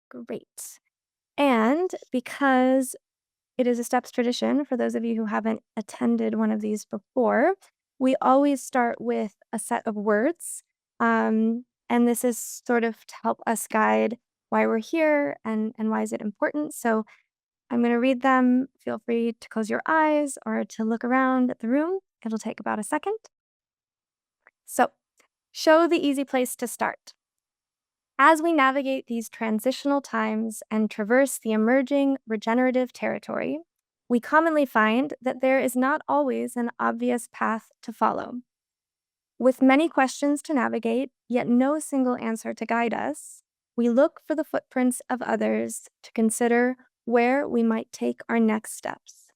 Great. And because it is a STEPS tradition, for those of you who haven't attended one of these before, we always start with a set of words. And this is sort of to help us guide why we're here and why is it important. So I'm going to read them. Feel free to close your eyes or to look around at the room. It'll take about a second. So, show the easy place to start. As we navigate these transitional times and traverse the emerging regenerative territory, we commonly find that there is not always an obvious path to follow. With many questions to navigate, yet no single answer to guide us, we look for the footprints of others to consider where we might take our next steps.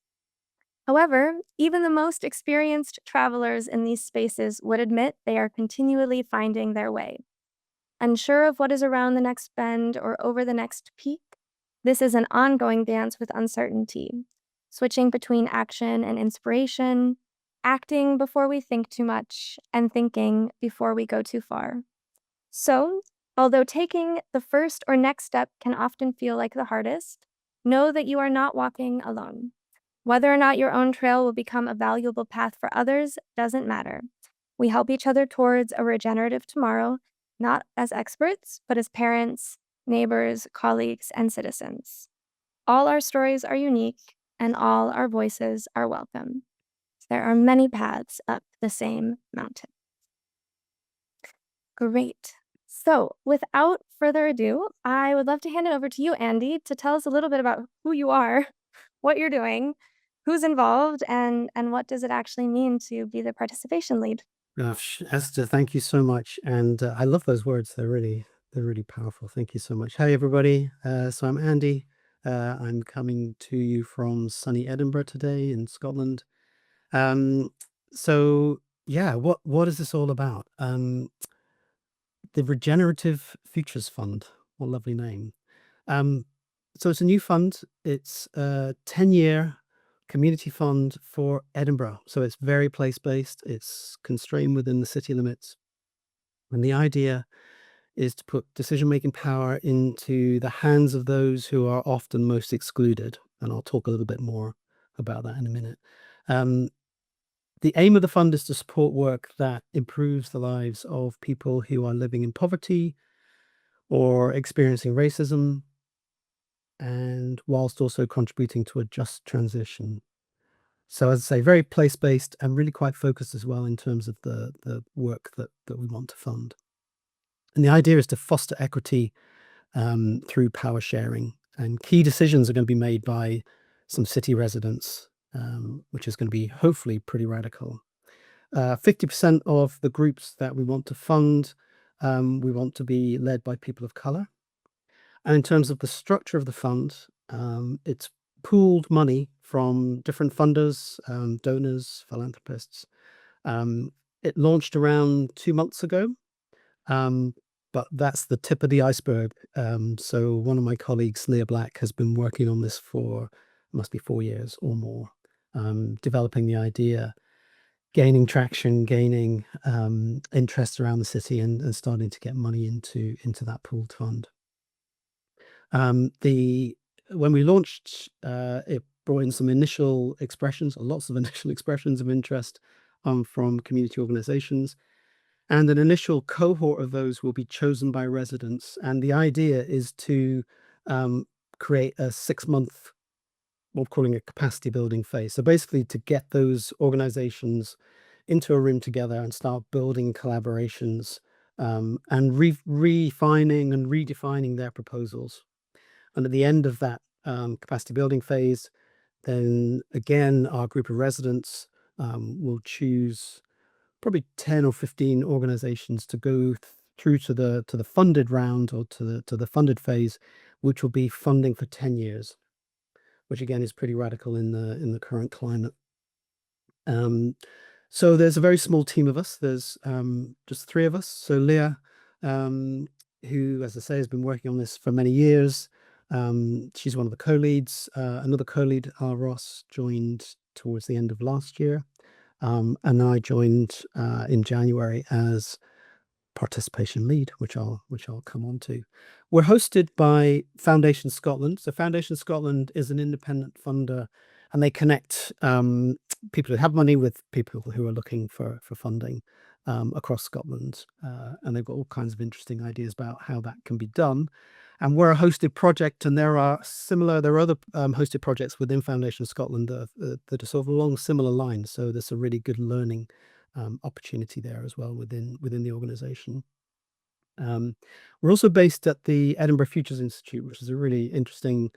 However, even the most experienced travelers in these spaces would admit they are continually finding their way. Unsure of what is around the next bend or over the next peak, this is an ongoing dance with uncertainty, switching between action and inspiration, acting before we think too much, and thinking before we go too far. So, although taking the first or next step can often feel like the hardest, know that you are not walking alone. Whether or not your own trail will become a valuable path for others doesn't matter. We help each other towards a regenerative tomorrow, not as experts, but as parents, neighbors, colleagues, and citizens. All our stories are unique, and all our voices are welcome. There are many paths up the same mountain. Great. So, without further ado, I would love to hand it over to you, Andy, to tell us a little bit about who you are, what you're doing, who's involved, and what does it actually mean to be the participation lead. Gosh, Esther, thank you so much. And I love those words. They're really powerful. Thank you so much. Hey, everybody. So I'm Andy. I'm coming to you from sunny Edinburgh today in Scotland. Um, so yeah, what is this all about? The Regenerative Futures Fund. What a lovely name. Um, so it's a new fund. It's a 10-year community fund for Edinburgh. So it's very place-based. It's constrained within the city limits. And the idea is to put decision-making power into the hands of those who are often most excluded. And I'll talk a little bit more about that in a minute. The aim of the fund is to support work that improves the lives of people who are living in poverty or experiencing racism, and whilst also contributing to a just transition. So as I say, very place-based and really quite focused as well in terms of the work that we want to fund. And the idea is to foster equity through power sharing. And key decisions are going to be made by some city residents, which is going to be hopefully pretty radical. 50% of the groups that we want to fund, we want to be led by people of color. And in terms of the structure of the fund, it's pooled money from different funders, donors, philanthropists. It launched around 2 months ago, but that's the tip of the iceberg. So one of my colleagues, Leah Black, has been working on this for, must be 4 years or more, developing the idea, gaining traction, gaining interest around the city, and starting to get money into that pooled fund. When we launched, it brought in some initial expressions, lots of initial expressions of interest from community organizations. And an initial cohort of those will be chosen by residents. And the idea is to create a 6-month, what we're calling a capacity building phase. So basically to get those organizations into a room together and start building collaborations and refining and redefining their proposals. And at the end of that capacity building phase, then again, our group of residents will choose probably 10 or 15 organizations to go through to the funded round or to the funded phase, which will be funding for 10 years, which again is pretty radical in the current climate. So there's a very small team of us. There's just 3 of us. So Leah, who, as I say, has been working on this for many years. She's one of the co-leads. Another co-lead, Ross, joined towards the end of last year. And I joined in January as participation lead, which I'll come on to. We're hosted by Foundation Scotland. So Foundation Scotland is an independent funder, and they connect people who have money with people who are looking for funding across Scotland, and they've got all kinds of interesting ideas about how that can be done. And we're a hosted project, and there are other hosted projects within Foundation Scotland that are sort of along similar lines. So there's a really good learning opportunity there as well within the organisation. We're also based at the Edinburgh Futures Institute, which is a really interesting,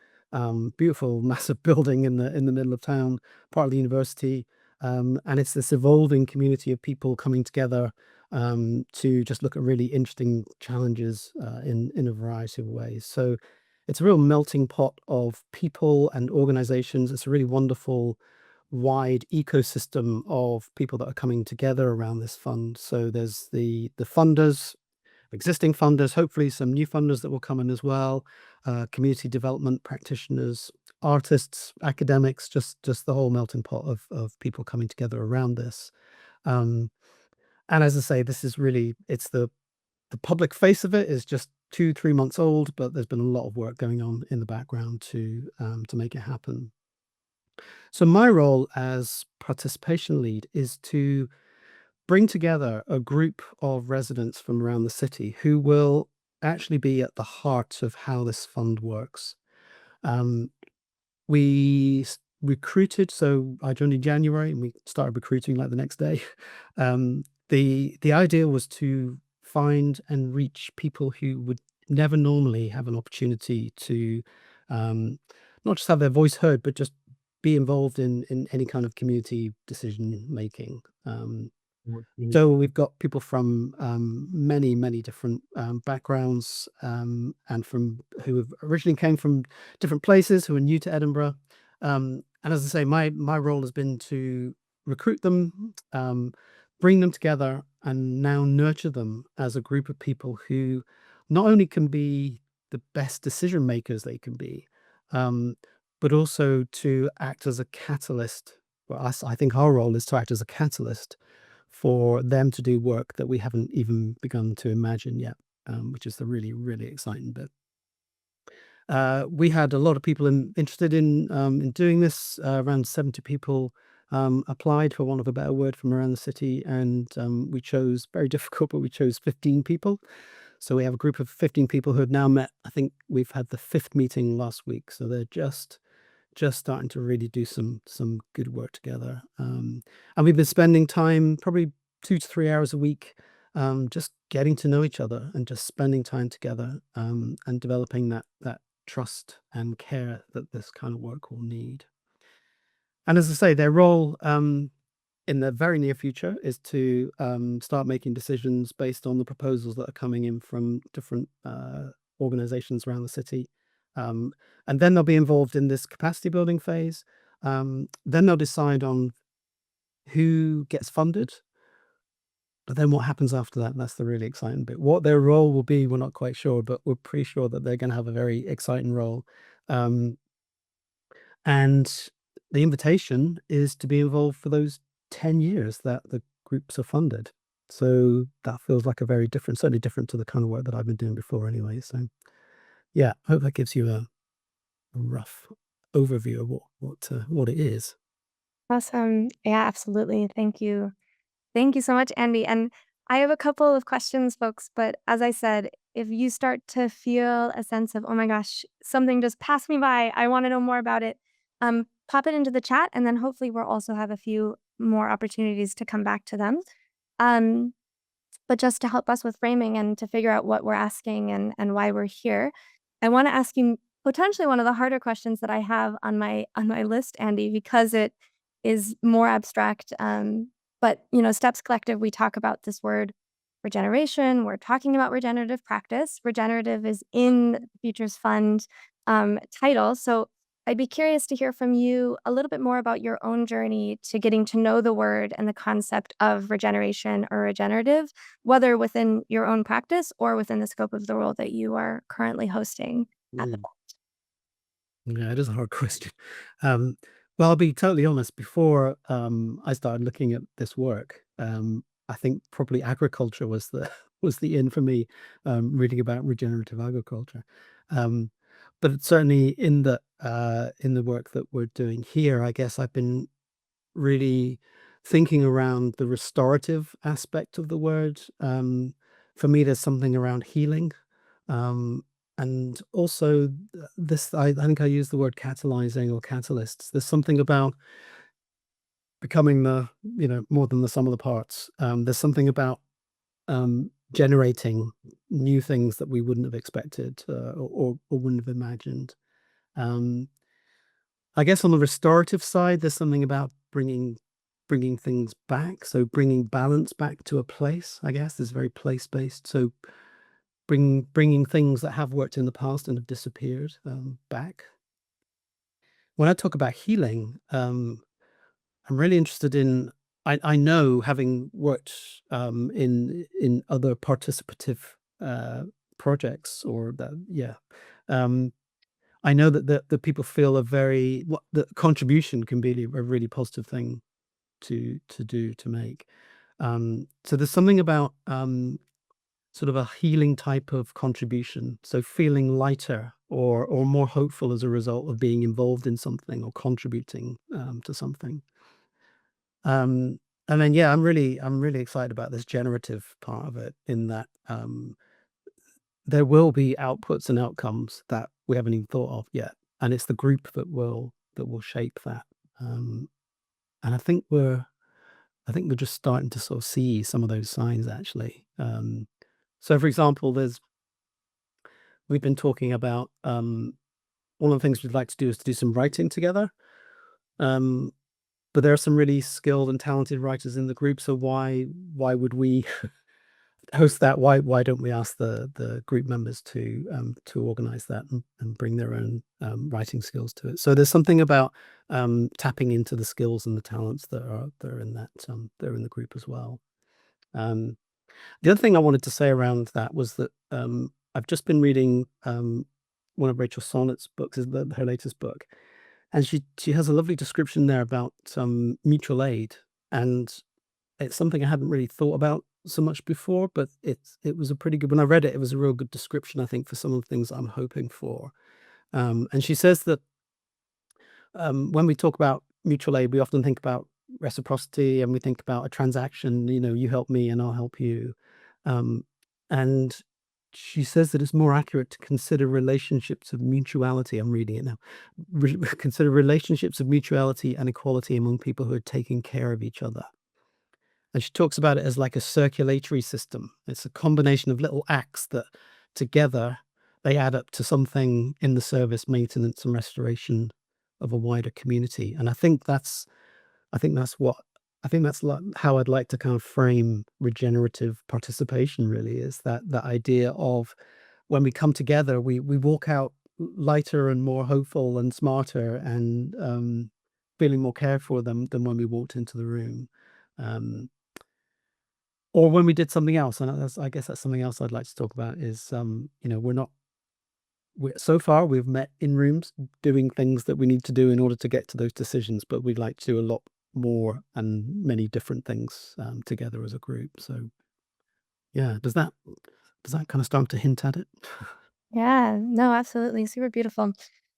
beautiful, massive building in the middle of town, part of the university. And it's this evolving community of people coming together to just look at really interesting challenges in a variety of ways. So it's a real melting pot of people and organizations. It's a really wonderful, wide ecosystem of people that are coming together around this fund. So there's the funders, existing funders, hopefully some new funders that will come in as well, community development practitioners, artists, academics, just the whole melting pot of people coming together around this. And as I say, this is really, it's the public face of it is just 2-3 months old, but there's been a lot of work going on in the background to make it happen. So my role as participation lead is to bring together a group of residents from around the city who will actually be at the heart of how this fund works. Um, we recruited, so I joined in January, and we started recruiting like the next day. The idea was to find and reach people who would never normally have an opportunity to not just have their voice heard, but just be involved in any kind of community decision making. So we've got people from many different backgrounds, and from who have originally came from different places, who are new to Edinburgh. And as I say, my role has been to recruit them, bring them together, and now nurture them as a group of people who not only can be the best decision makers they can be, but also to act as a catalyst. Well, I think our role is to act as a catalyst for them to do work that we haven't even begun to imagine yet, which is the really, really exciting bit. We had a lot of people interested in doing this. Around 70 people applied, for want of a better word, from around the city, and we chose, very difficult, but we chose 15 people. So we have a group of 15 people who have now met. I think we've had the 5th meeting last week, so they're just starting to really do some good work together. And we've been spending time, probably 2 to 3 hours a week, just getting to know each other and just spending time together, and developing that trust and care that this kind of work will need. And as I say, their role in the very near future is to start making decisions based on the proposals that are coming in from different organizations around the city. And then they'll be involved in this capacity building phase. Then they'll decide on who gets funded. But then what happens after that? That's the really exciting bit. What their role will be, we're not quite sure, but we're pretty sure that they're going to have a very exciting role. And the invitation is to be involved for those 10 years that the groups are funded. So that feels like a very different, certainly different to the kind of work that I've been doing before anyway. So yeah, I hope that gives you a rough overview of what it is. Awesome. Yeah, absolutely. Thank you. Thank you so much, Andy. And I have a couple of questions, folks, but as I said, if you start to feel a sense of, oh my gosh, something just passed me by, I want to know more about it, pop it into the chat, and then hopefully we'll also have a few more opportunities to come back to them. Um, but just to help us with framing and to figure out what we're asking and why we're here, I want to ask you potentially one of the harder questions that I have on my list, Andy, because it is more abstract. But Steps Collective, we talk about this word regeneration. We're talking about regenerative practice. Regenerative is in the Futures Fund title. So I'd be curious to hear from you a little bit more about your own journey to getting to know the word and the concept of regeneration or regenerative, whether within your own practice or within the scope of the role that you are currently hosting at the Mm. Yeah, it is a hard question. Well, I'll be totally honest. Before I started looking at this work, I think probably agriculture was the was the in for me, reading about regenerative agriculture. Um, but it's certainly in the work that we're doing here, I guess I've been really thinking around the restorative aspect of the word. For me, there's something around healing. Um, and also this, I think I use the word catalyzing or catalysts. There's something about becoming more than the sum of the parts. There's something about generating new things that we wouldn't have expected, or wouldn't have imagined. Um, I guess on the restorative side, there's something about bringing things back. So bringing balance back to a place, I guess, is very place based. So bringing things that have worked in the past and have disappeared, back. When I talk about healing, I'm really interested in. I know, having worked in other participative projects, or that, yeah. Um, I know that the people feel the contribution can be a really positive thing to do, to make. So there's something about sort of a healing type of contribution. So feeling lighter or more hopeful as a result of being involved in something or contributing to something. And then, yeah, I'm really excited about this generative part of it, in that there will be outputs and outcomes that we haven't even thought of yet, and it's the group that will shape that. Um, and I think we're just starting to sort of see some of those signs, actually. So, for example, we've been talking about, one of the things we'd like to do is to do some writing together. Um, but there are some really skilled and talented writers in the group, so why would we host that? Why don't we ask the group members to organize that, and bring their own writing skills to it? So there's something about tapping into the skills and the talents that are in they're in the group as well. Um, the other thing I wanted to say around that was that I've just been reading one of Rachel Sonnet's books, is her latest book, and she has a lovely description there about mutual aid, and it's something I hadn't really thought about so much before, but it was a pretty good. When I read it, it was a real good description, I think, for some of the things I'm hoping for. And she says that when we talk about mutual aid, we often think about reciprocity, and we think about a transaction. You help me and I'll help you. Um, and she says that it's more accurate to consider relationships of mutuality. I'm reading it now. Consider relationships of mutuality and equality among people who are taking care of each other. And she talks about it as like a circulatory system. It's a combination of little acts that together they add up to something in the service, maintenance, and restoration of a wider community. And I think that's what how I'd like to kind of frame regenerative participation, really, is that idea of, when we come together, we walk out lighter and more hopeful and smarter, and feeling more cared for them than when we walked into the room. Um, or when we did something else. And I guess that's something else I'd like to talk about, is, so far we've met in rooms doing things that we need to do in order to get to those decisions, but we'd like to do a lot more and many different things together as a group. So, yeah, does that kind of start to hint at it? Yeah, no, absolutely, super beautiful.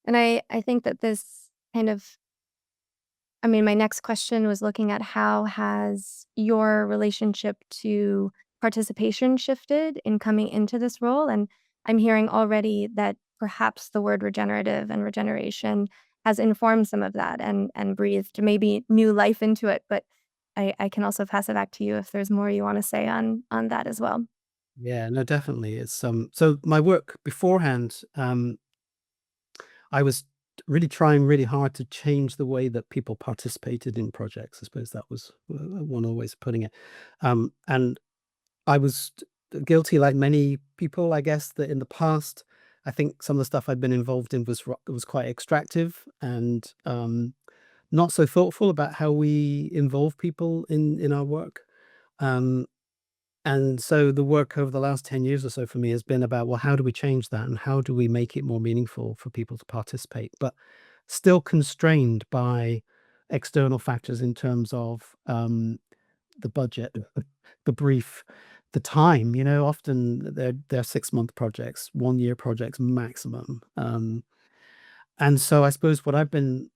And I think that this kind of I mean, my next question was looking at how has your relationship to participation shifted in coming into this role? And I'm hearing already that perhaps the word regenerative and regeneration has informed some of that and breathed maybe new life into it. But I can also pass it back to you if there's more you want to say on that as well. Yeah, no, definitely. It's so my work beforehand, I was really trying really hard to change the way that people participated in projects. I suppose that was one of the ways of putting it. And I was guilty, like many people, I guess, that in the past, I think some of the stuff I'd been involved in was quite extractive, and not so thoughtful about how we involve people in our work. Um, and so the work over the last 10 years or so for me has been about, well, how do we change that, and how do we make it more meaningful for people to participate, but still constrained by external factors in terms of the budget, the brief, the time, often they're 6-month projects, 1-year projects maximum. And so I suppose what I've been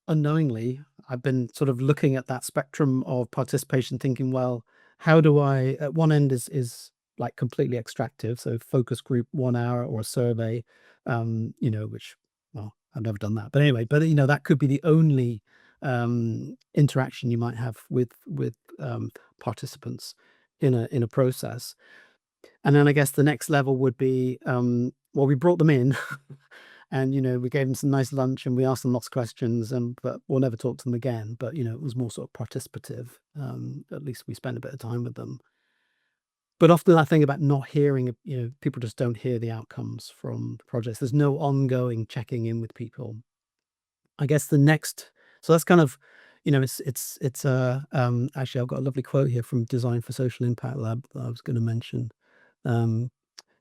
unknowingly, I've been sort of looking at that spectrum of participation, thinking, well, how do I, at one end is like completely extractive, so focus group 1 hour or a survey, which, well, I've never done that, but anyway, but that could be the only interaction you might have with participants in a process. And then I guess the next level would be, well, we brought them in and, we gave them some nice lunch and we asked them lots of questions, and but we'll never talk to them again. But, it was more sort of participative. At least we spent a bit of time with them. But often I think about not hearing, people just don't hear the outcomes from the projects. There's no ongoing checking in with people. I guess the next, so that's kind of, actually I've got a lovely quote here from Design for Social Impact Lab that I was going to mention. Um,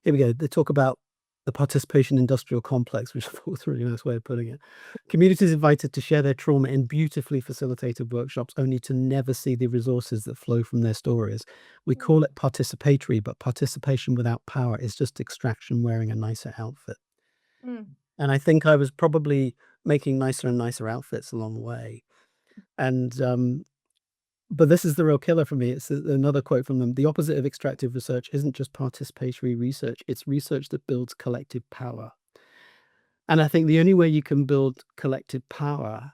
Here we go. They talk about the participation industrial complex, which I thought was a really nice way of putting it. Communities invited to share their trauma in beautifully facilitated workshops, only to never see the resources that flow from their stories. We Mm. call it participatory, but participation without power is just extraction wearing a nicer outfit. Mm. And I think I was probably making nicer and nicer outfits along the way. And but this is the real killer for me. It's another quote from them. The opposite of extractive research isn't just participatory research, it's research that builds collective power. And I think the only way you can build collective power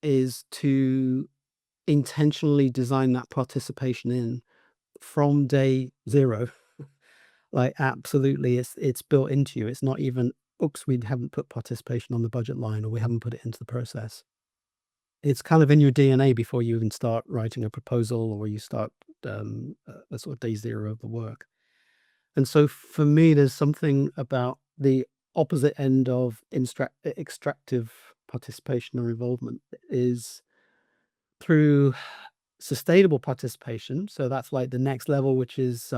is to intentionally design that participation in from day zero. Like, absolutely, it's built into you. It's not even, oops, we haven't put participation on the budget line or we haven't put it into the process. It's kind of in your DNA before you even start writing a proposal or you start a sort of day zero of the work. And so for me, there's something about the opposite end of extractive participation or involvement is through sustainable participation. So that's like the next level, which is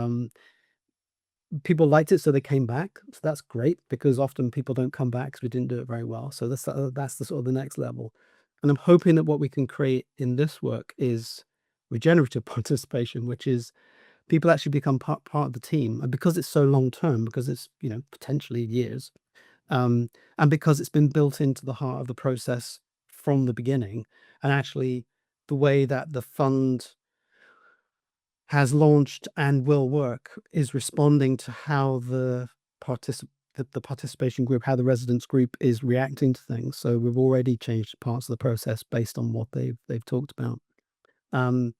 people liked it, so they came back. So that's great because often people don't come back because we didn't do it very well. So that's the sort of the next level. And I'm hoping that what we can create in this work is regenerative participation, which is people actually become part of the team. And because it's so long term, because it's, potentially years, and because it's been built into the heart of the process from the beginning, and actually the way that the fund has launched and will work is responding to how the participation group, how the residents group is reacting to things. So we've already changed parts of the process based on what they've talked about. Um,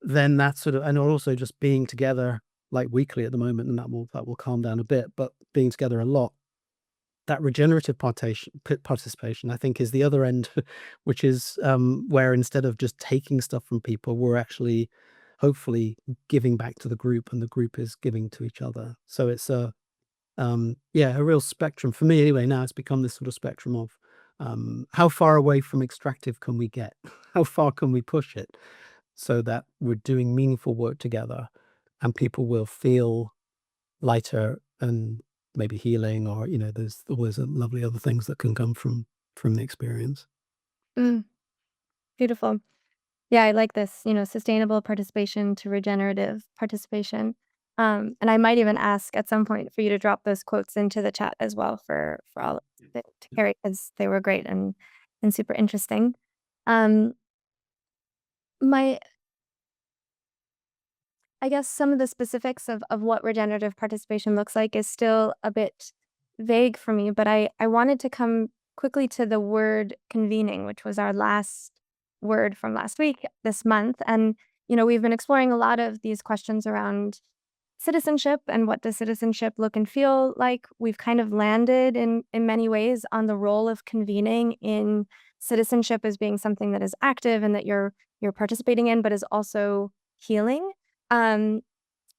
then that's sort of, and also just being together like weekly at the moment, and that will calm down a bit, but being together a lot, that regenerative participation, I think, is the other end, which is where instead of just taking stuff from people, we're actually hopefully giving back to the group, and the group is giving to each other. So it's a real spectrum for me anyway. Now it's become this sort of spectrum of how far away from extractive can we get? How far can we push it so that we're doing meaningful work together, and people will feel lighter and maybe healing, or there's always a lovely other things that can come from the experience. Mm. Beautiful. Yeah, I like this, sustainable participation to regenerative participation. And I might even ask at some point for you to drop those quotes into the chat as well for all to carry because they were great and super interesting. Um, my I guess some of the specifics of what regenerative participation looks like is still a bit vague for me, but I wanted to come quickly to the word convening, which was our last word from last week, this month. And, we've been exploring a lot of these questions around citizenship and what does citizenship look and feel like. We've kind of landed in many ways on the role of convening in citizenship as being something that is active and that you're participating in, but is also healing. Um,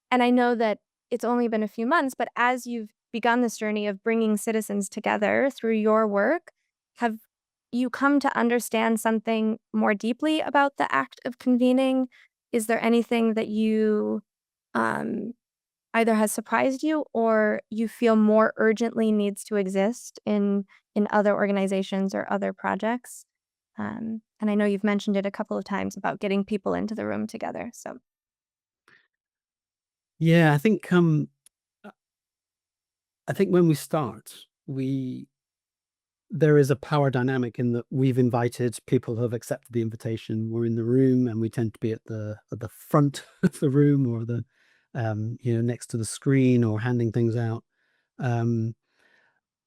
and I know that it's only been a few months, but as you've begun this journey of bringing citizens together through your work, have you come to understand something more deeply about the act of convening? Is there anything that you um, either has surprised you or you feel more urgently needs to exist in other organizations or other projects? And I know you've mentioned it a couple of times about getting people into the room together. So, Yeah, I think when we start, we there is a power dynamic in that we've invited people who have accepted the invitation. We're in the room, and we tend to be at the front of the room, or the next to the screen, or handing things out. Um,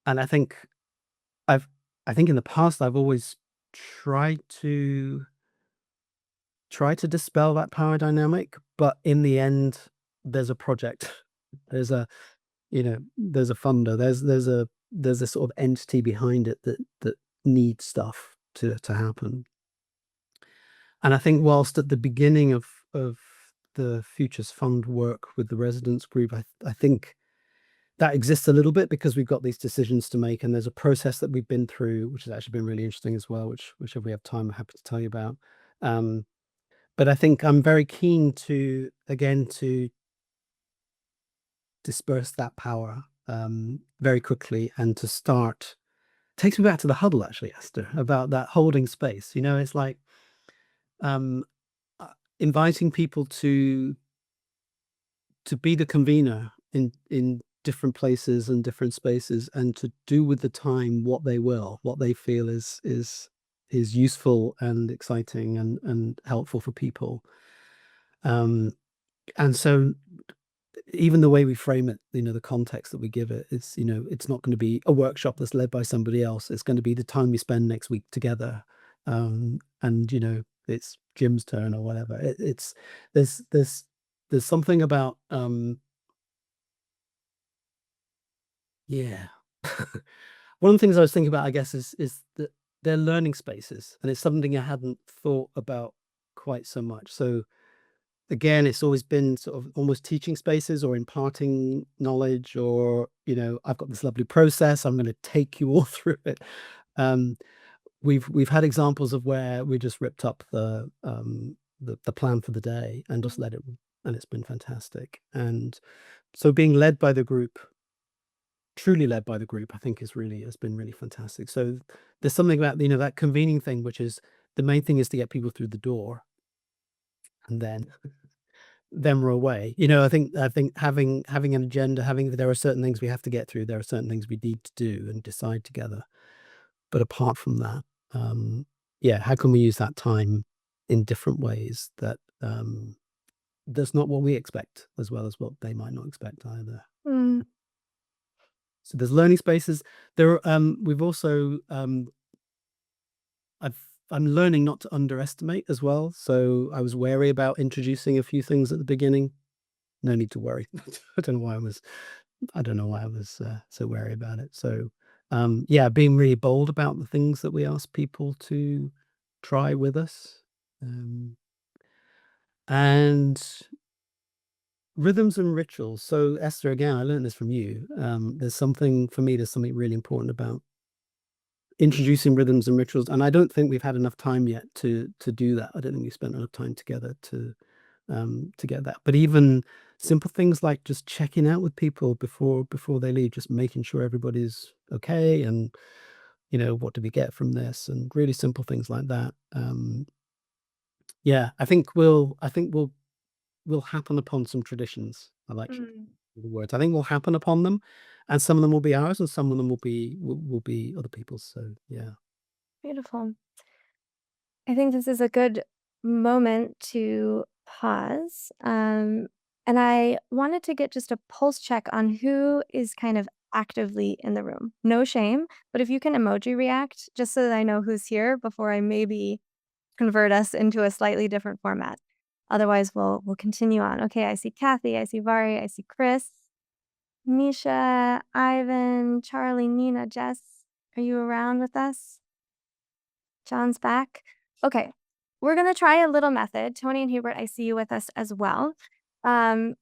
and I've I think in the past I've always tried to try to dispel that power dynamic, but in the end, there's a project. There's a there's a funder. There's a sort of entity behind it that needs stuff to happen. And I think whilst at the beginning of the Futures Fund work with the residents group, I think that exists a little bit because we've got these decisions to make, and there's a process that we've been through, which has actually been really interesting as well, which if we have time, I'm happy to tell you about. Um, but I think I'm very keen to again to disperse that power very quickly, and to start takes me back to the huddle, actually, Esther, about that holding space. It's like um, inviting people to be the convener in different places and different spaces, and to do with the time what they feel is useful and exciting and helpful for people. Um, and so even the way we frame it, the context that we give it is, it's not going to be a workshop that's led by somebody else. It's going to be the time we spend next week together. And it's Jim's turn or whatever. It's there's there's there's something about yeah. One of the things I was thinking about, I guess, is that they're learning spaces, and it's something I hadn't thought about quite so much. So again, it's always been sort of almost teaching spaces or imparting knowledge, or, I've got this lovely process, I'm going to take you all through it. Um, we've had examples of where we just ripped up the plan for the day and just let it, and it's been fantastic. And so being led by the group, truly led by the group, I think has been really fantastic. So there's something about, that convening thing, which is the main thing is to get people through the door, and then we're away. I think having an agenda, having there are certain things we have to get through, there are certain things we need to do and decide together. But apart from that, yeah, how can we use that time in different ways that that's not what we expect, as well as what they might not expect either. Mm, So there's learning spaces. We've also I'm learning not to underestimate as well. So I was wary about introducing a few things at the beginning. No need to worry. I don't know why I was so wary about it. So, yeah, being really bold about the things that we ask people to try with us, and rhythms and rituals. So, Esther, again, I learned this from you. There's something for me. There's something really important about introducing rhythms and rituals, and I don't think we've had enough time yet to do that. I don't think we spent enough time together to get that. But even simple things like just checking out with people before they leave, just making sure everybody's okay, and what do we get from this, and really simple things like that. Yeah, I think we'll happen upon some traditions. I like mm, the words. I think we'll happen upon them, and some of them will be ours, and some of them will be other people's. So yeah. beautiful. I think this is a good moment to pause. And I wanted to get just a pulse check on who is kind of actively in the room. No shame, but if you can emoji react, just so that I know who's here before I maybe convert us into a slightly different format. Otherwise, we'll continue on. Okay, I see Kathy, I see Vari, I see Chris, Misha, Ivan, Charlie, Nina, Jess. Are you around with us? John's back. Okay, we're gonna try a little method. Tony and Hubert, I see you with us as well. And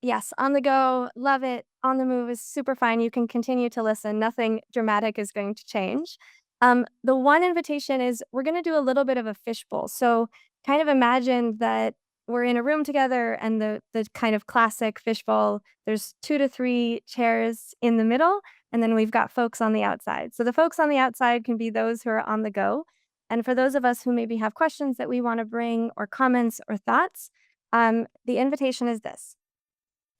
yes, on the go, love it. On the move is super fine. You can continue to listen. Nothing dramatic is going to change. The one invitation is we're gonna do a little bit of a fishbowl. So kind of imagine that we're in a room together, and the kind of classic fishbowl, there's 2 to 3 chairs in the middle, and then we've got folks on the outside. So the folks on the outside can be those who are on the go. And for those of us who maybe have questions that we want to bring, or comments or thoughts, The invitation is this.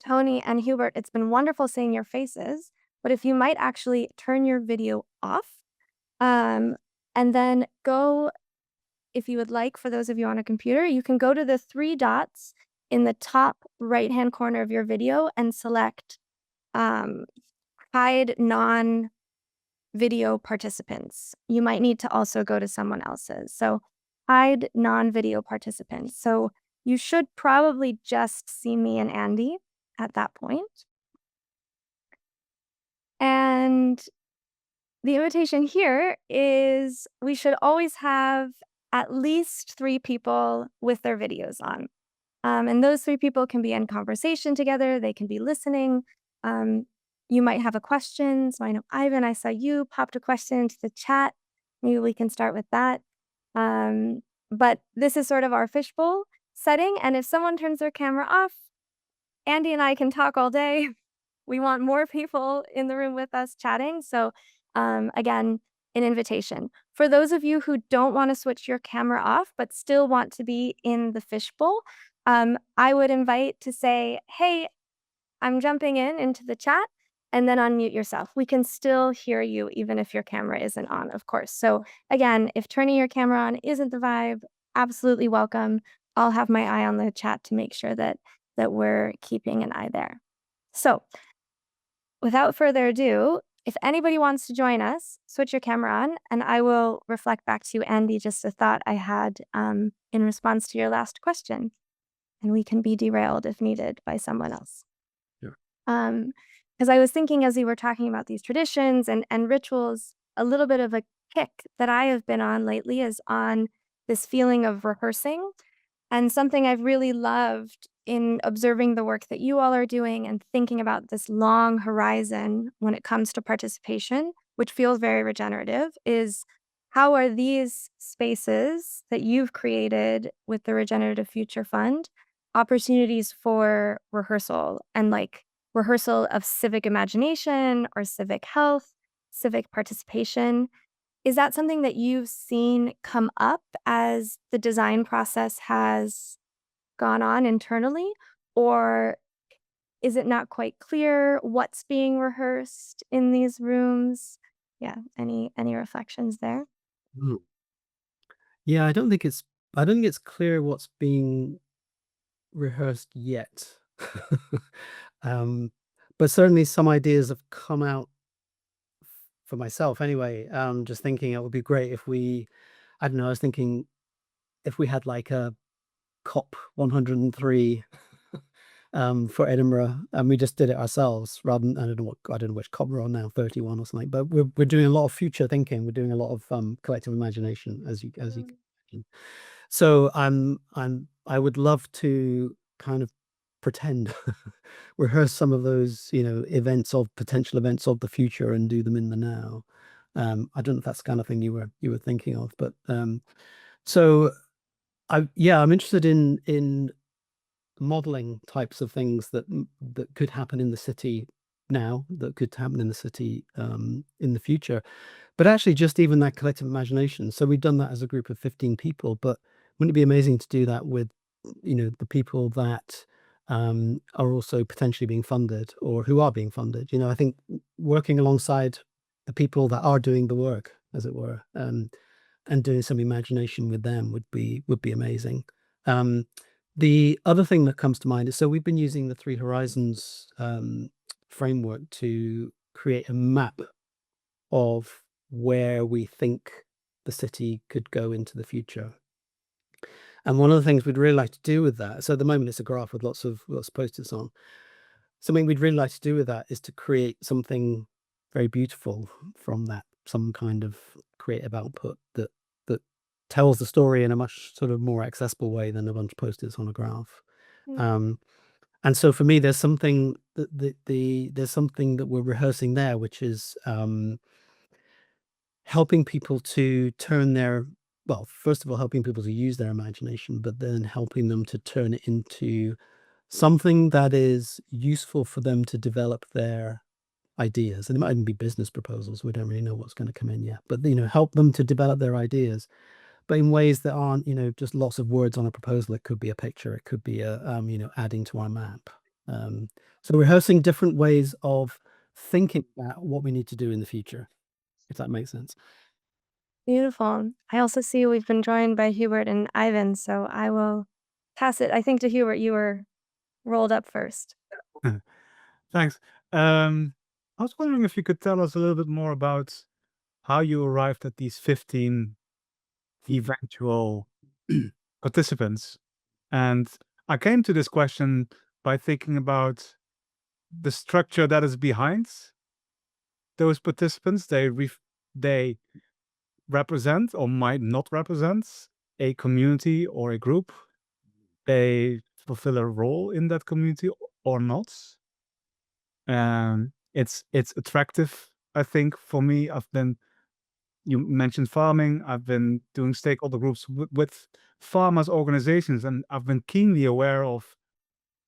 Tony and Hubert, it's been wonderful seeing your faces, but if you might actually turn your video off, um, and then go, if you would like, for those of you on a computer, you can go to the 3 dots in the top right-hand corner of your video and select, um, hide non-video participants. You might need to also go to someone else's. So hide non-video participants. So you should probably just see me and Andy at that point. And the invitation here is we should always have at least 3 people with their videos on. And those 3 people can be in conversation together, they can be listening. Um, you might have a question. So I know, Ivan, I saw you popped a question into the chat. Maybe we can start with that. Um, but this is sort of our fishbowl setting. And if someone turns their camera off, Andy and I can talk all day. We want more people in the room with us chatting. So, again, an invitation. For those of you who don't want to switch your camera off, but still want to be in the fishbowl, I would invite to say, hey, I'm jumping into the chat, and then unmute yourself. We can still hear you even if your camera isn't on, of course. So again, if turning your camera on isn't the vibe, absolutely welcome. I'll have my eye on the chat to make sure that we're keeping an eye there. So without further ado, if anybody wants to join us, switch your camera on, and I will reflect back to you, Andy, just a thought I had in response to your last question. And we can be derailed if needed by someone else. Sure. Because I was thinking as you were talking about these traditions and rituals, a little bit of a kick that I have been on lately is on this feeling of rehearsing. And something I've really loved in observing the work that you all are doing and thinking about this long horizon when it comes to participation, which feels very regenerative, is how are these spaces that you've created with the Regenerative Future Fund opportunities for rehearsal and like rehearsal of civic imagination or civic health, civic participation? Is that something that you've seen come up as the design process has gone on internally? Or is it not quite clear what's being rehearsed in these rooms? Yeah, any reflections there? Mm. Yeah, I don't think it's clear what's being rehearsed yet. Um, but certainly some ideas have come out for myself anyway. Just thinking it would be great if I don't know, I was thinking if we had like a COP 103 for Edinburgh, and we just did it ourselves rather than, I don't know which COP we're on now, 31 or something, but we're doing a lot of future thinking. We're doing a lot of collective imagination, as you can imagine. So I would love to kind of pretend rehearse some of those, potential events of the future and do them in the now. I don't know if that's the kind of thing you were thinking of, but so I'm interested in modeling types of things that could happen in the city now, that could happen in the city in the future. But actually, just even that collective imagination. So we've done that as a group of 15 people, but wouldn't it be amazing to do that with, the people that are also potentially being funded or who are being funded? I think working alongside the people that are doing the work, as it were, and doing some imagination with them would be amazing. Um, the other thing that comes to mind is, so we've been using the Three Horizons framework to create a map of where we think the city could go into the future. And one of the things we'd really like to do with that, so at the moment it's a graph with lots of post-its on. Something we'd really like to do with that is to create something very beautiful from that, some kind of creative output that tells the story in a much sort of more accessible way than a bunch of post-its on a graph. Mm. And so for me, there's something there's something that we're rehearsing there, which is helping people to first of all, helping people to use their imagination, but then helping them to turn it into something that is useful for them to develop their ideas. And it might even be business proposals. We don't really know what's going to come in yet, but help them to develop their ideas, but in ways that aren't, just lots of words on a proposal. It could be a picture, it could be adding to our map. So rehearsing different ways of thinking about what we need to do in the future, if that makes sense. Beautiful. I also see we've been joined by Hubert and Ivan, so I will pass it, I think, to Hubert. You were rolled up first. Thanks. I was wondering if you could tell us a little bit more about how you arrived at these 15 eventual participants. And I came to this question by thinking about the structure that is behind those participants. They represent or might not represent a community or a group. They fulfill a role in that community or not. It's attractive, I think, for me. You mentioned farming. I've been doing stakeholder groups with farmers organizations, and I've been keenly aware of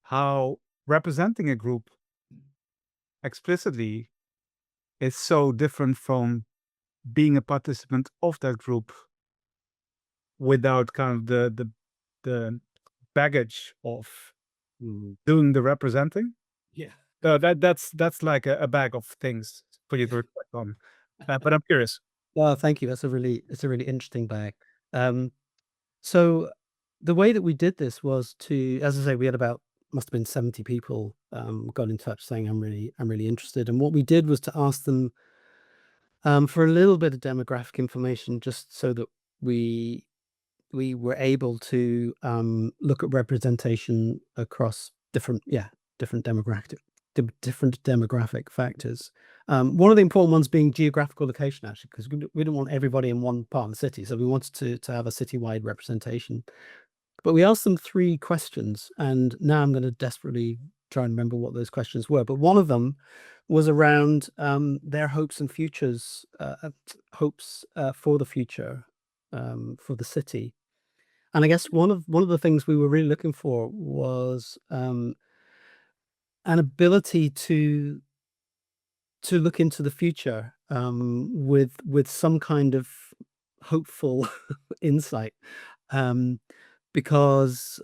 how representing a group explicitly is so different from being a participant of that group without kind of the baggage of doing the representing. Yeah. That's like a bag of things for you to reflect on. But I'm curious. Well, thank you. It's a really interesting bag. So the way that we did this was to, as I say, we had must have been 70 people got in touch saying I'm really interested. And what we did was to ask them for a little bit of demographic information, just so that we were able to look at representation across different demographic factors. One of the important ones being geographical location, actually, because we didn't want everybody in one part of the city, so we wanted to have a citywide representation. But we asked them 3 questions, and now I'm going to desperately try and remember what those questions were. But one of them was around their hopes and futures, hopes for the future, for the city. And I guess one of the things we were really looking for was an ability to look into the future with some kind of hopeful insight, because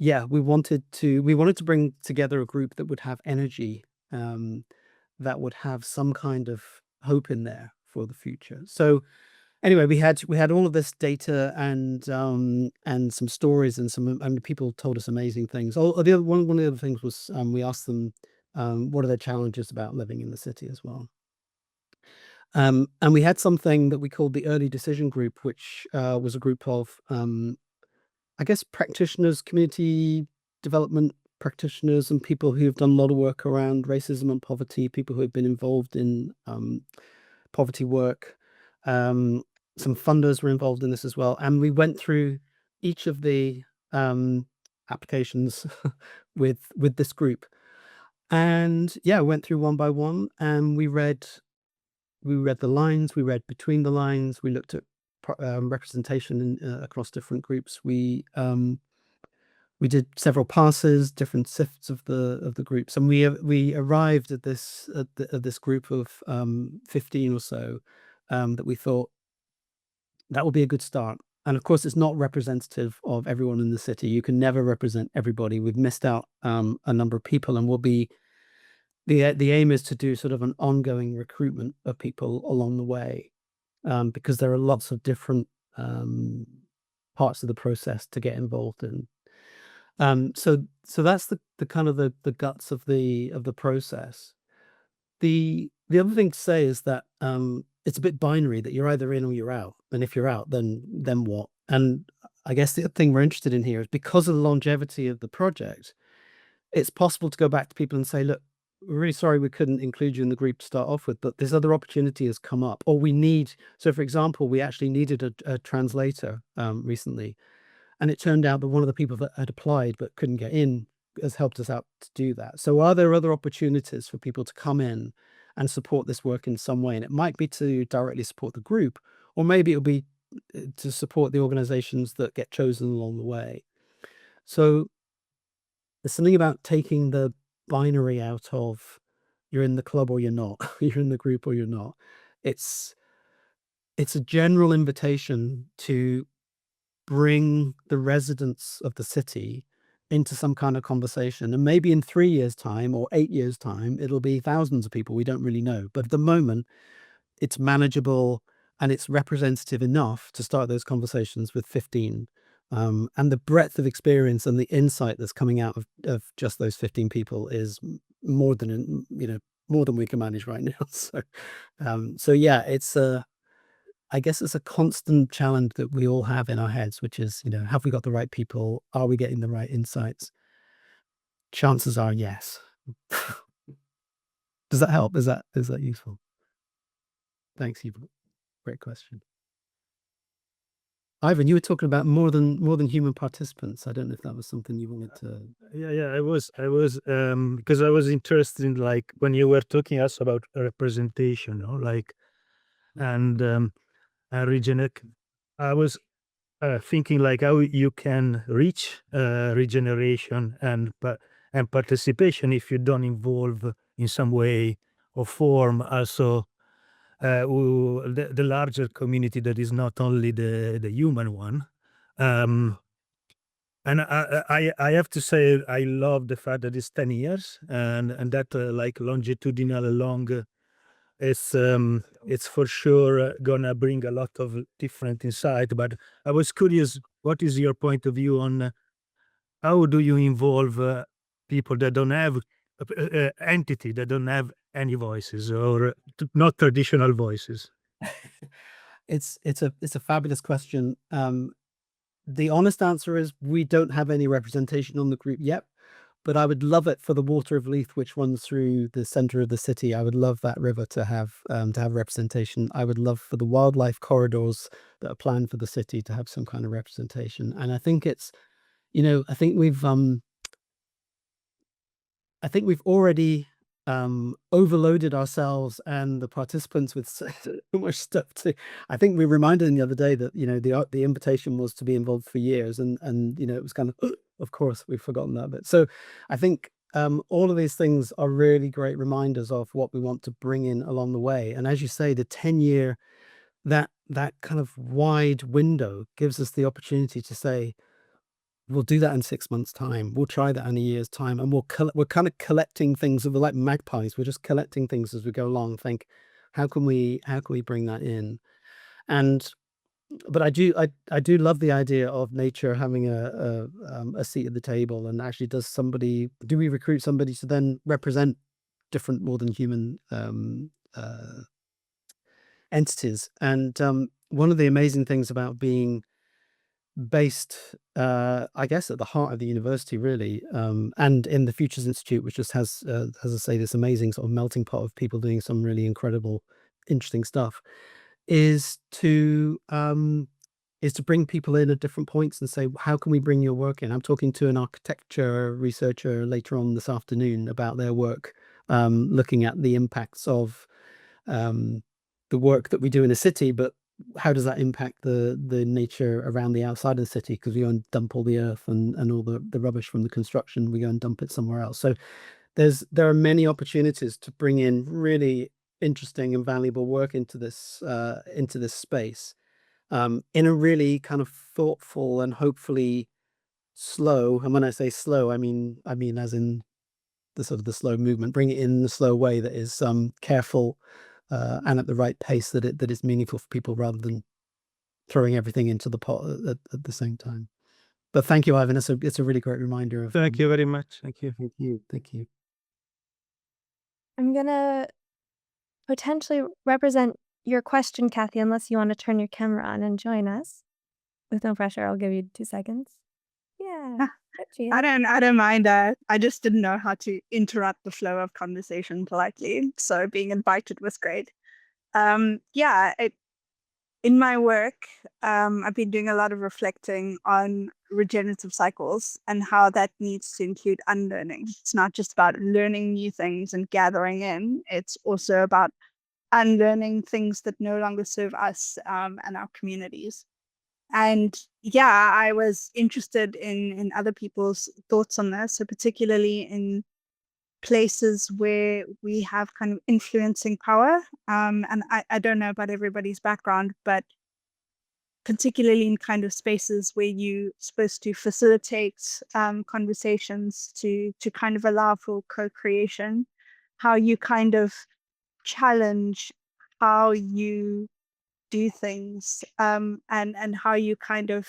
we wanted to bring together a group that would have energy, that would have some kind of hope in there for the future. So anyway, we had all of this data and some stories, and people told us amazing things. Oh, one of the other things was we asked them what are their challenges about living in the city as well. And we had something that we called the early decision group, which was a group of I guess practitioners, community development practitioners, and people who have done a lot of work around racism and poverty, people who have been involved in poverty work. Some funders were involved in this as well. And we went through each of the applications with this group. And went through one by one, and we read the lines, we read between the lines, we looked at representation across different groups. We did several passes, different sifts of the groups, and we arrived at this group of 15 or so that we thought that would be a good start. And of course, it's not representative of everyone in the city. You can never represent everybody. We've missed out a number of people, and we'll be the aim is to do sort of an ongoing recruitment of people along the way, because there are lots of different parts of the process to get involved in. So that's the kind of the guts of the process. The other thing to say is that it's a bit binary, that you're either in or you're out, and if you're out, then what? And I guess the other thing we're interested in here is, because of the longevity of the project, it's possible to go back to people and say, look, we're really sorry we couldn't include you in the group to start off with, but this other opportunity has come up, or so for example, we actually needed a translator recently, and it turned out that one of the people that had applied but couldn't get in has helped us out to do that. So are there other opportunities for people to come in and support this work in some way? And it might be to directly support the group, or maybe it'll be to support the organizations that get chosen along the way. So there's something about taking the binary out of you're in the club or you're not, you're in the group or you're not. It's it's a general invitation to bring the residents of the city into some kind of conversation. And maybe in 3 years' time or 8 years' time, it'll be thousands of people. We don't really know. But at the moment, it's manageable and it's representative enough to start those conversations with 15. And the breadth of experience and the insight that's coming out of just those 15 people is more than, more than we can manage right now. So yeah, I guess it's a constant challenge that we all have in our heads, which is, have we got the right people? Are we getting the right insights? Chances are yes. Does that help? Is that useful? Thanks, Hubert. Great question. Ivan, you were talking about more than human participants. I don't know if that was something you wanted to. Yeah, I was because I was interested in, like, when you were talking us about representation, like, and regenerate. I was thinking like how you can reach regeneration and participation if you don't involve in some way or form also the larger community that is not only the human one. And I have to say I love the fact that it's 10 years and that like longitudinal along it's for sure gonna bring a lot of different insight. But I was curious, what is your point of view on how do you involve people that don't have entity that don't have any voices or not traditional voices? It's a fabulous question. The honest answer is we don't have any representation on the group yet, but I would love it for the Water of Leith, which runs through the center of the city. I would love that river to have representation. I would love for the wildlife corridors that are planned for the city to have some kind of representation. And I think it's, I think we've already overloaded ourselves and the participants with so much stuff to. I think we reminded them the other day that the invitation was to be involved for years, and it was kind of course we've forgotten that bit. So I think all of these things are really great reminders of what we want to bring in along the way. And as you say, the 10-year, that kind of wide window gives us the opportunity to say, we'll do that in 6 months' time. We'll try that in a year's time, and we're kind of collecting things. We're like magpies. We're just collecting things as we go along. Think, how can we bring that in? But I do love the idea of nature having a seat at the table. And actually, do we recruit somebody to then represent different more than human entities? And one of the amazing things about being based, I guess, at the heart of the university, really, and in the Futures Institute, which just has, as I say, this amazing sort of melting pot of people doing some really incredible, interesting stuff, is to bring people in at different points and say, how can we bring your work in? I'm talking to an architecture researcher later on this afternoon about their work, looking at the impacts of the work that we do in a city, but how does that impact the nature around the outside of the city? Because we go and dump all the earth and all the rubbish from the construction, we go and dump it somewhere else. So there are many opportunities to bring in really interesting and valuable work into this space, in a really kind of thoughtful and hopefully slow. And when I say slow, I mean as in the sort of the slow movement. Bring it in the slow way that is careful. And at the right pace that is meaningful for people, rather than throwing everything into the pot at the same time. But thank you, Ivan. It's a really great reminder of. Thank you very much. Thank you. Thank you. I'm gonna potentially represent your question, Kathy, unless you want to turn your camera on and join us. With no pressure, I'll give you 2 seconds. Yeah. I don't mind that. I just didn't know how to interrupt the flow of conversation politely. So being invited was great. In my work, I've been doing a lot of reflecting on regenerative cycles and how that needs to include unlearning. It's not just about learning new things and gathering in. It's also about unlearning things that no longer serve us and our communities. And I was interested in other people's thoughts on this. So particularly in places where we have kind of influencing power. And I don't know about everybody's background, but particularly in kind of spaces where you're supposed to facilitate conversations to kind of allow for co-creation, how you kind of challenge how you do things, and how you kind of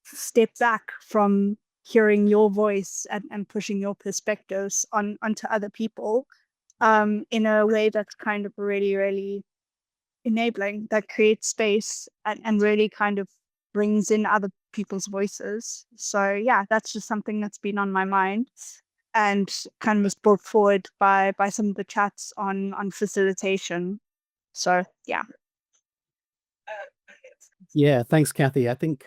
step back from hearing your voice and pushing your perspectives onto other people, in a way that's kind of really, really enabling, that creates space and really kind of brings in other people's voices. So yeah, that's just something that's been on my mind and kind of was brought forward by some of the chats on facilitation. So yeah. Yeah, thanks, Kathy. I think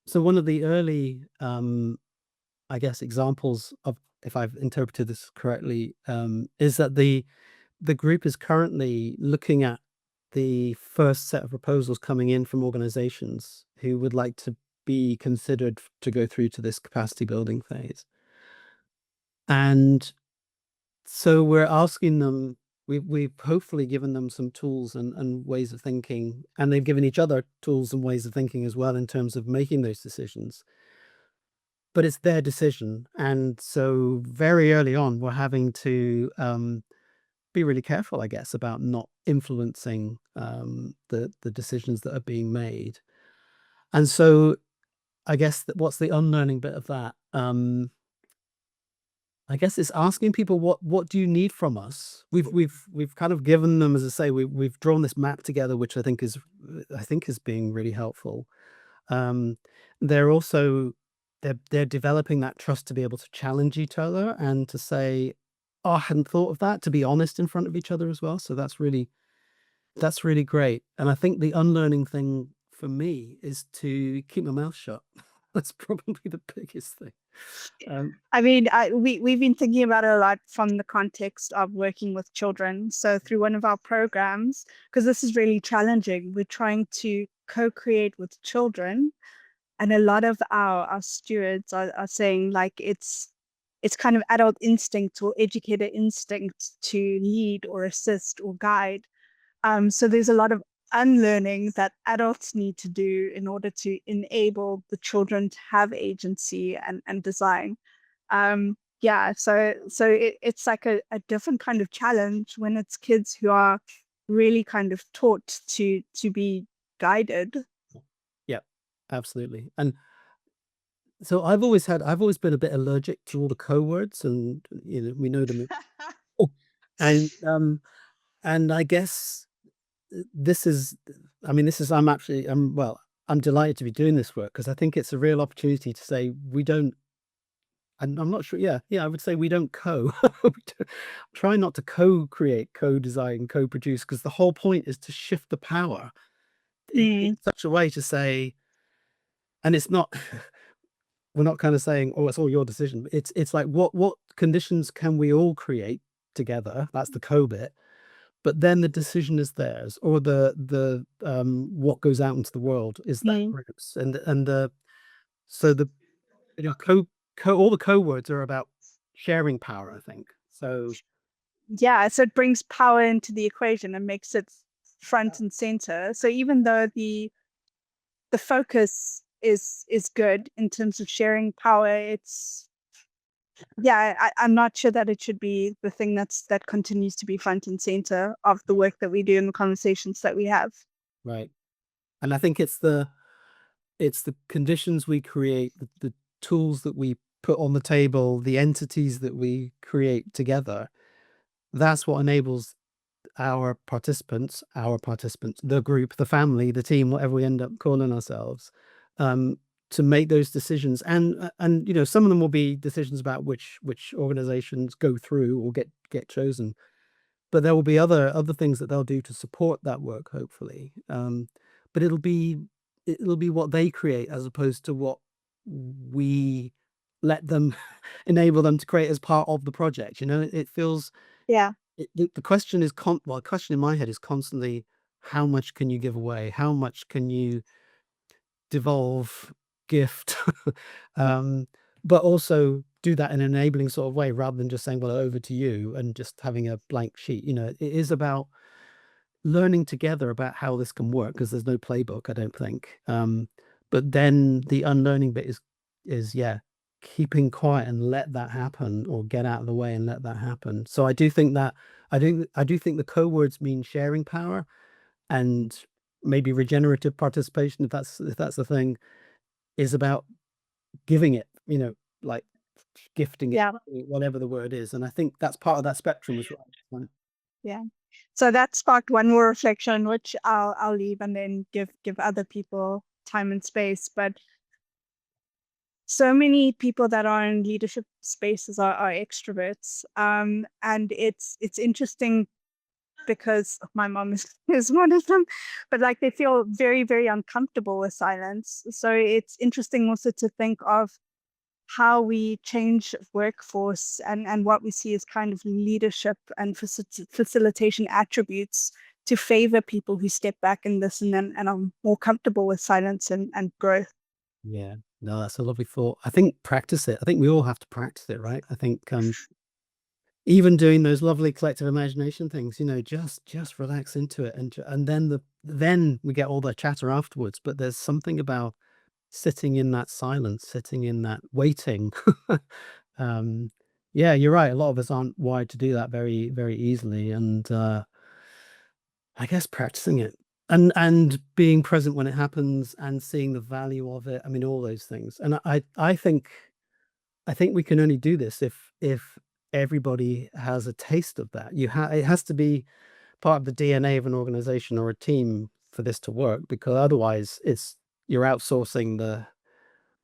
so one of the early I guess examples of, if I've interpreted this correctly, is that the group is currently looking at the first set of proposals coming in from organizations who would like to be considered to go through to this capacity building phase. And so we're asking them, we've hopefully given them some tools and ways of thinking, and they've given each other tools and ways of thinking as well in terms of making those decisions. But it's their decision. And so very early on, we're having to be really careful, I guess, about not influencing the decisions that are being made. And so I guess what's the unlearning bit of that? I guess it's asking people, what do you need from us? We've kind of given them, as I say, we've drawn this map together, which I think is being really helpful. They're also they're developing that trust to be able to challenge each other and to say, oh, I hadn't thought of that, to be honest in front of each other as well. So that's really great. And I think the unlearning thing for me is to keep my mouth shut. That's probably the biggest thing. I mean, we've been thinking about it a lot from the context of working with children. So through one of our programs, because this is really challenging, we're trying to co-create with children. And a lot of our stewards are saying, like, it's kind of adult instinct or educator instinct to lead or assist or guide. So there's a lot of unlearning that adults need to do in order to enable the children to have agency and design. Yeah, so it's like a different kind of challenge when it's kids who are really kind of taught to be guided. Yeah, absolutely. And so I've always been a bit allergic to all the code words, and we know them. And I guess this is I'm delighted to be doing this work, because I think it's a real opportunity to say we don't, and I'm not sure. Yeah, I would say we don't try not to co-create, co-design, co-produce, because the whole point is to shift the power in such a way to say, and it's not, we're not kind of saying, oh, it's all your decision. It's like, what conditions can we all create together? That's the co-bit. But then the decision is theirs, or the what goes out into the world is that group's, so the all the code words are about sharing power, I think. So Yeah, so it brings power into the equation and makes it front and center. So even though the focus is good in terms of sharing power, it's, yeah, I'm not sure that it should be the thing that continues to be front and center of the work that we do and the conversations that we have. right, and I think it's the conditions we create, the tools that we put on the table, the entities that we create together. That's what enables our participants, the group, the family, the team, whatever we end up calling ourselves, to make those decisions. And some of them will be decisions about which organizations go through or get chosen, but there will be other things that they'll do to support that work, hopefully. But it'll be what they create, as opposed to what we let them enable them to create as part of the project. It feels, Yeah. the question is the question in my head is constantly, how much can you give away? How much can you devolve, gift? But also, do that in an enabling sort of way rather than just saying, well, over to you, and just having a blank sheet. It is about learning together about how this can work, because there's no playbook, I don't think. But then the unlearning bit is keeping quiet and let that happen, or get out of the way and let that happen. So I do think the co-words mean sharing power, and maybe regenerative participation, if that's the thing, is about giving it, like gifting it, Yeah. whatever the word is. And I think that's part of that spectrum as well. Yeah. So that sparked one more reflection, which I'll leave and then give other people time and space. But so many people that are in leadership spaces are extroverts. And it's interesting because my mom is one of them, but like they feel very, very uncomfortable with silence. So it's interesting also to think of how we change workforce and what we see as kind of leadership and facilitation attributes to favor people who step back and listen and are more comfortable with silence and growth. Yeah, no, that's a lovely thought. I think practice it. I think we all have to practice it, right? I think even doing those lovely collective imagination things, just relax into it, and then we get all the chatter afterwards. But there's something about sitting in that silence, sitting in that waiting. Yeah, you're right. A lot of us aren't wired to do that very, very easily, and I guess practicing it, and being present when it happens, and seeing the value of it. I mean, all those things. And I think we can only do this if everybody has a taste of that. It has to be part of the DNA of an organization or a team for this to work, because otherwise you're outsourcing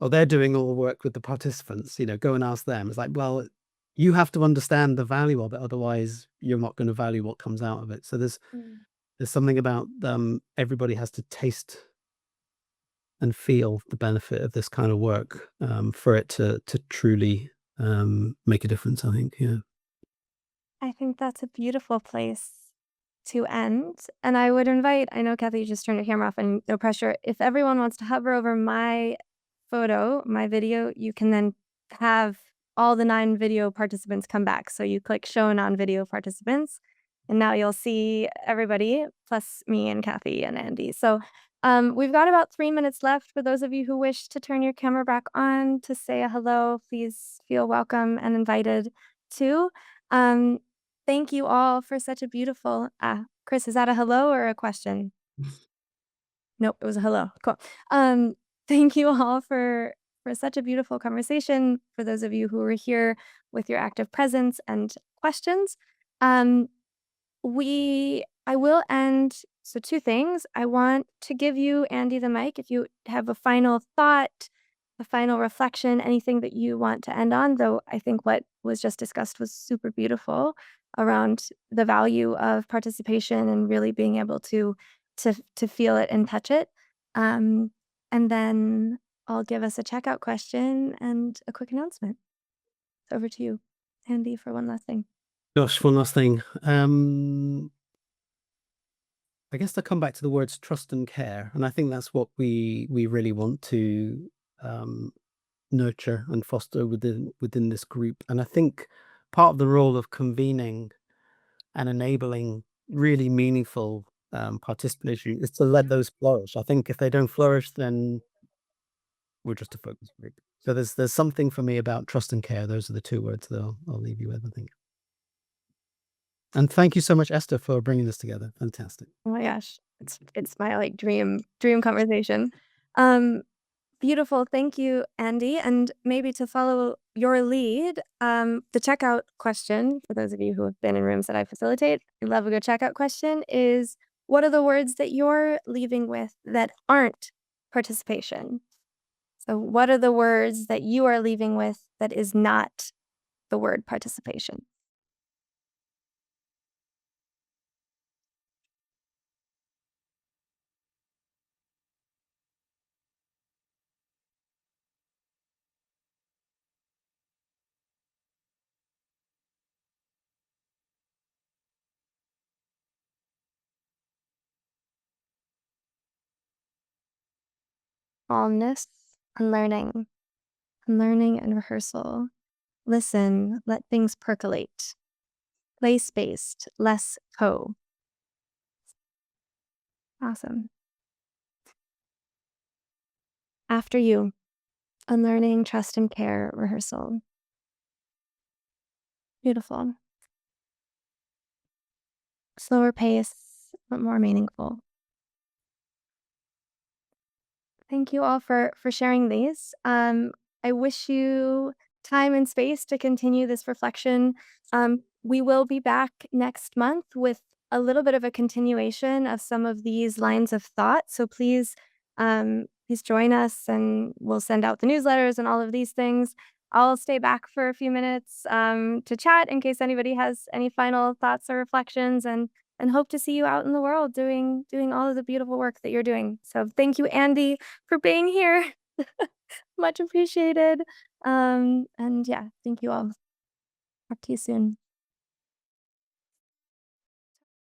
they're doing all the work with the participants. Go and ask them. It's like, well, you have to understand the value of it, otherwise you're not going to value what comes out of it. So there's something about everybody has to taste and feel the benefit of this kind of work, for it to truly make a difference, I think. Yeah. I think that's a beautiful place to end. And I would invite, I know Kathy, you just turned your camera off and no pressure. If everyone wants to hover over my photo, my video, you can then have all the 9 video participants come back. So you click show non-video participants, and now you'll see everybody plus me and Kathy and Andy. So we've got about 3 minutes left. For those of you who wish to turn your camera back on to say a hello, please feel welcome and invited to. Thank you all for such a beautiful, Chris, is that a hello or a question? Nope, it was a hello. Cool. Thank you all for such a beautiful conversation. For those of you who were here with your active presence and questions, um, I will end. So 2 things. I want to give you, Andy, the mic. If you have a final thought, a final reflection, anything that you want to end on, though I think what was just discussed was super beautiful around the value of participation and really being able to feel it and touch it. And then I'll give us a checkout question and a quick announcement. Over to you, Andy, for one last thing. Gosh, one last thing. I guess to come back to the words trust and care, and I think that's what we really want to nurture and foster within this group. And I think part of the role of convening and enabling really meaningful participation is to let those flourish. I think if they don't flourish, then we're just a focus group. So there's something for me about trust and care. Those are the 2 words that I'll leave you with, I think. And thank you so much, Esther, for bringing this together. Fantastic. Oh my gosh, it's my like dream conversation. Beautiful. Thank you, Andy. And maybe to follow your lead, the checkout question, for those of you who have been in rooms that I facilitate, I love a good checkout question, is what are the words that you're leaving with that aren't participation? So what are the words that you are leaving with that is not the word participation? Calmness and learning and rehearsal. listen, let things percolate. Place-based, less co. Awesome. After you, unlearning trust and care rehearsal. Beautiful. Slower pace, but more meaningful. Thank you all for sharing these. I wish you time and space to continue this reflection. We will be back next month with a little bit of a continuation of some of these lines of thought. So please join us, and we'll send out the newsletters and all of these things. I'll stay back for a few minutes to chat in case anybody has any final thoughts or reflections, and hope to see you out in the world doing all of the beautiful work that you're doing. So thank you, Andy, for being here. Much appreciated. And yeah, thank you all. Talk to you soon.